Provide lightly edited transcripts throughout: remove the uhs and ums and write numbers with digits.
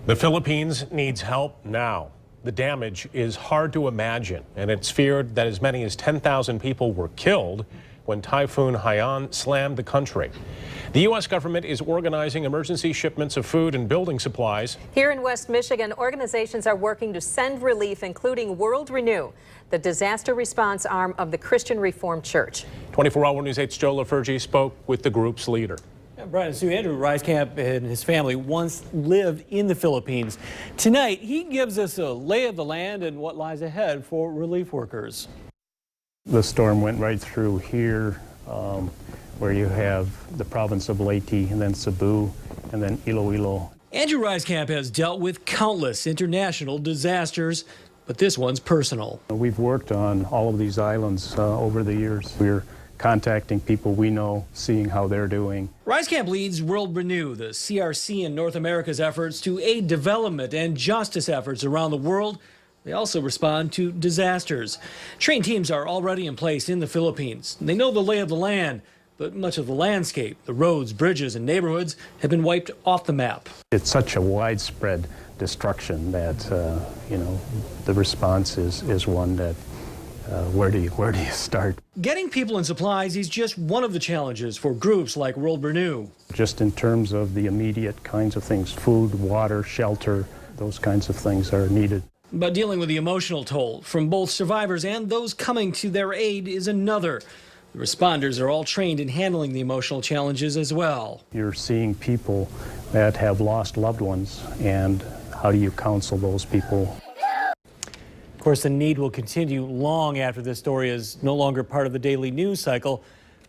The Philippines needs help now. The damage is hard to imagine, and it's feared that as many as 10,000 people were killed when Typhoon Haiyan slammed the country. The U.S. government is organizing emergency shipments of food and building supplies. Here in West Michigan, organizations are working to send relief, including World Renew, the disaster response arm of the Christian Reformed Church. 24-Hour News 8's Joe LaFergie spoke with the group's leader. Brian and Sue, Andrew Reiskamp and his family once lived in the Philippines. Tonight, he gives us a lay of the land and what lies ahead for relief workers. The storm went right through here, where you have the province of Leyte, and then Cebu, and then Iloilo. Andrew Reiskamp has dealt with countless international disasters, but this one's personal. We've worked on all of these islands over the years. We're contacting people we know, seeing how they're doing. Reiskamp leads World Renew, the CRC in North America's efforts to aid development and justice efforts around the world. They also respond to disasters. Trained teams are already in place in the Philippines. They know the lay of the land, but much of the landscape, the roads, bridges, and neighborhoods have been wiped off the map. It's such a widespread destruction that, the response is one that where do you start? Getting people and supplies is just one of the challenges for groups like World Renew. Just in terms of the immediate kinds of things, food, water, shelter, those kinds of things are needed. But dealing with the emotional toll from both survivors and those coming to their aid is another. The responders are all trained in handling the emotional challenges as well. You're seeing people that have lost loved ones, and how do you counsel those people? Of course, the need will continue long after this story is no longer part of the daily news cycle.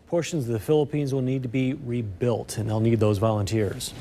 Portions of the Philippines will need to be rebuilt, and they'll need those volunteers.